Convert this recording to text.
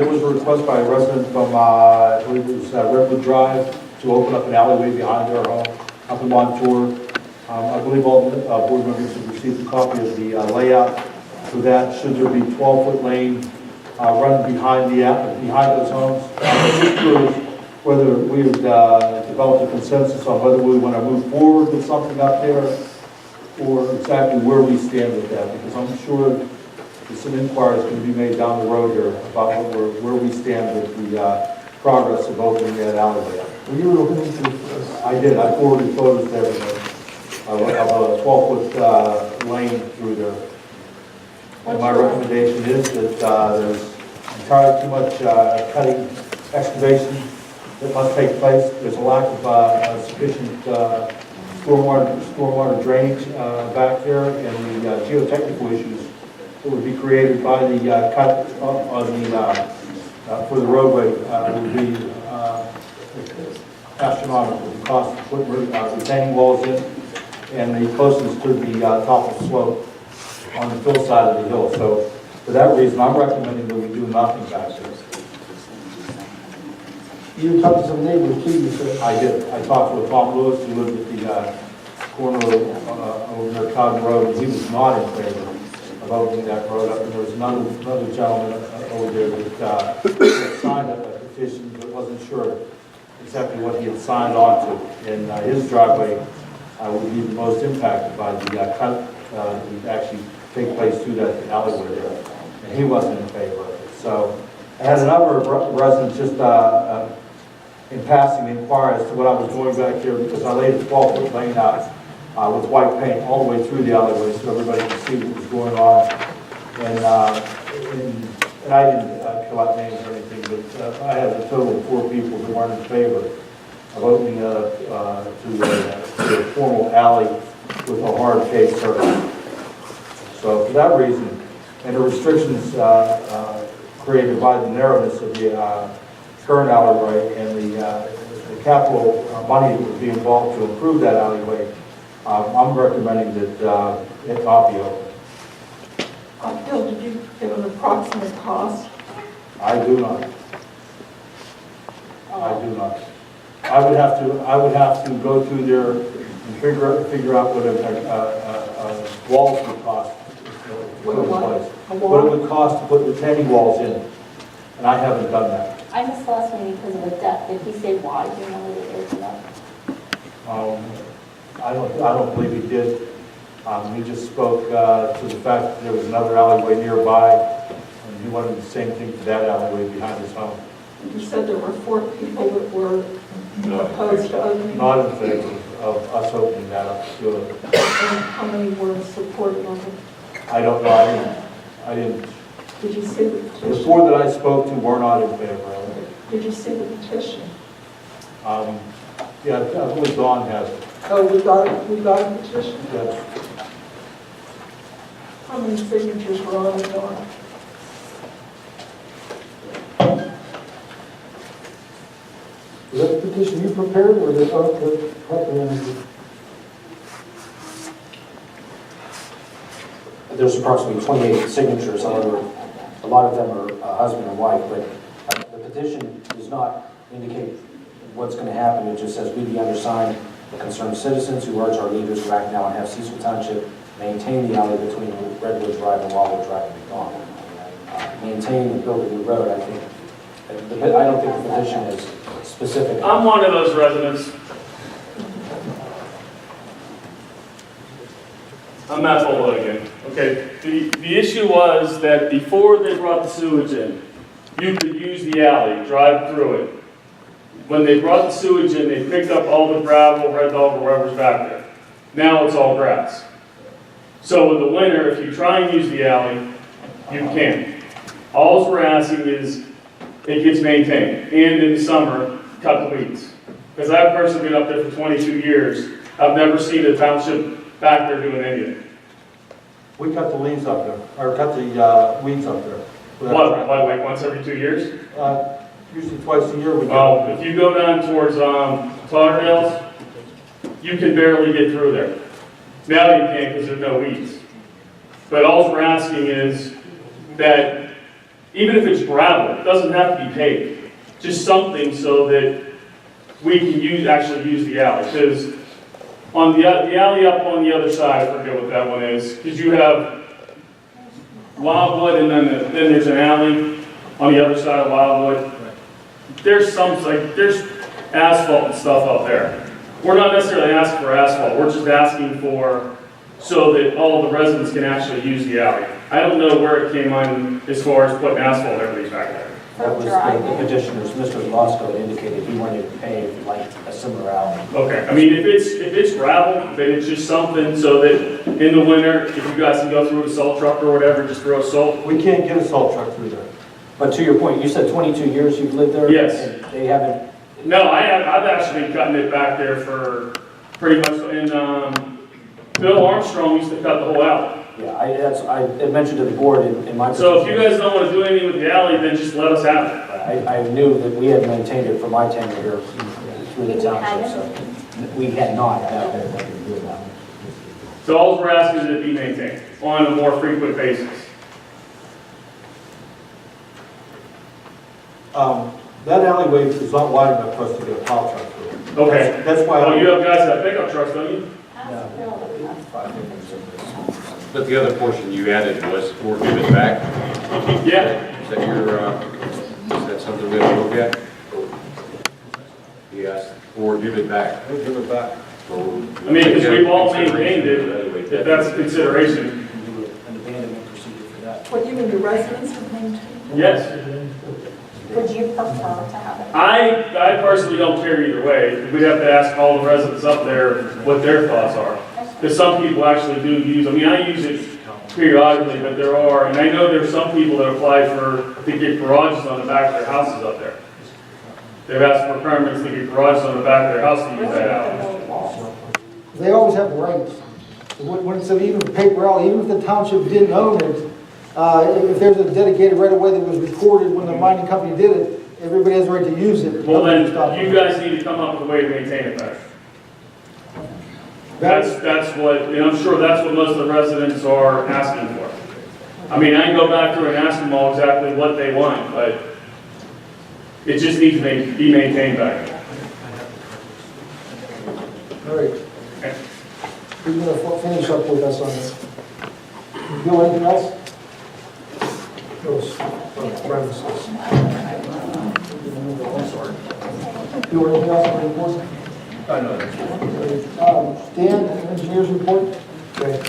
there was a request by a resident from, I believe it was Redwood Drive, to open up an alleyway behind their home up in Montour. I believe all the board members have received a copy of the layout for that. Should there be 12-foot lane running behind those homes? Whether we would develop a consensus on whether we want to move forward with something up there, or exactly where we stand with that, because I'm sure there's some inquiries going to be made down the road here about where we stand with the progress of opening that alleyway. Were you looking into this? I did. I forwarded photos to everybody of a 12-foot lane through there. And my recommendation is that there's entirely too much cutting, excavation that must take place. There's a lack of sufficient stormwater drainage back there, and the geotechnical issues that would be created by the cut on the for the roadway would be astronomical. The cost to put retaining walls in, and the closeness to the top of the slope on the hillside of the hill. So for that reason, I'm recommending that we do nothing back there. You talked to some neighbors too, you said? I did. I talked to Tom Lewis, who lived at the corner of over near Cotton Road, and he was not in favor of opening that road up. And there was another gentleman over there that signed up a petition, but wasn't sure exactly what he had signed on to. And his driveway would be the most impacted by the cut that would actually take place through that alleyway there. And he wasn't in favor of it. So I had a number of residents just in passing inquire as to what I was doing back here, because I laid a 12-foot lane out with white paint all the way through the alleyway so everybody could see what was going on. And I didn't fill out names or anything, but I had a total of 4 people who weren't in favor of opening to a formal alley with a hard paved surface. So for that reason, and the restrictions created by the narrowness of the current alleyway and the capital money that would be involved to improve that alleyway, I'm recommending that it not be open. Bill, did you give an approximate cost? I do not. I do not. I would have to go through there and figure out what a walls would cost. What it would cost to put retaining walls in, and I haven't done that. I missed the last meeting because of the depth. Did he say why? Do you know what it is? I don't believe he did. He just spoke to the fact that there was another alleyway nearby, and he wanted the same thing for that alleyway behind his home. You said there were 4 people that were opposed to opening. Not in favor of us opening that up to it. And how many were supportive of it? I don't know. I didn't. Did you see the petition? The 4 that I spoke to were not in favor of it. Did you see the petition? Yeah, I believe Dawn has it. Oh, we got a petition? Yes. How many signatures were on it, Dawn? Was that the petition you prepared, or the property? There's approximately 28 signatures, however, a lot of them are husband and wife, but the petition does not indicate what's going to happen. It just says, we, the undersigned, the concerned citizens who urge our leaders to act now and have Cecil Township maintain the alley between Redwood Drive and Wildwood Drive and McDonald. Maintaining and building the road, I don't think the petition is specific. I'm one of those residents. I'm Matt Fuller again. Okay, the issue was that before they brought the sewage in, you could use the alley, drive through it. When they brought the sewage in, they picked up all the gravel, red dog, or whatever's back there. Now it's all grass. So in the winter, if you try and use the alley, you can't. All we're asking is it gets maintained, and in the summer, cut the weeds. Because I've personally been up there for 22 years. I've never seen a township back there doing anything. We cut the leaves up there, or cut the weeds up there. What, like once every 2 years? Usually twice a year we do. Well, if you go down towards Lauderdale's, you can barely get through there. Now you can't because there's no weeds. But all we're asking is that even if it's gravel, it doesn't have to be paved. Just something so that we can actually use the alley. Because on the alley up on the other side, I forget what that one is, because you have Wildwood and then there's an alley on the other side of Wildwood. There's there's asphalt and stuff up there. We're not necessarily asking for asphalt, we're just asking for so that all the residents can actually use the alley. I don't know where it came on as far as putting asphalt and everything back there. That was the petitioner's, Mr. Losco indicated he wanted to pave like a similar alley. Okay, I mean, if it's gravel, then it's just something so that in the winter, if you guys can go through with a salt truck or whatever, just throw salt. We can't get a salt truck through there. But to your point, you said 22 years you've lived there? Yes. And they haven't, No, I've actually been cutting it back there for pretty much, and Bill Armstrong used to cut the whole alley. yeah, I mentioned to the board in my. So if you guys don't want to do anything with the alley, then just let us have it. I knew that we had maintained it for my tenure here through the township, so we had not. So all we're asking is that it be maintained on a more frequent basis. That alleyway is not wide enough for us to get a plow truck through. Okay. That's why. Oh, you have guys that have pickup trucks, don't you? But the other portion you added was or give it back. Yeah. Is that your, is that something we have to look at? Yes, or give it back. We'll give it back. I mean, because we've all maintained it, if that's a consideration. An abandonment procedure for that. What do you mean, the residents have maintained? Yes. Would you prefer to have it? I personally don't care either way. We'd have to ask all the residents up there what their thoughts are. Because some people actually do use, I mean, I use it periodically, but there are, and I know there's some people that apply to get garages on the back of their houses up there. They've asked for permits to get garages on the back of their house to use that alley. They always have rights. When it's even a paper alley, even if the township didn't own it, if there's a dedicated right of way that was recorded when the mining company did it, everybody has the right to use it. Well, then, you guys need to come up with a way to maintain it better. That's what, and I'm sure that's what most of the residents are asking for. I mean, I can go back through and ask them all exactly what they want, but it just needs to be maintained better. All right. Okay. Who's going to finish up with us on this? Bill, anything else? Those premises. Bill, anything else on the report? I know. Dan, engineer's report? Okay.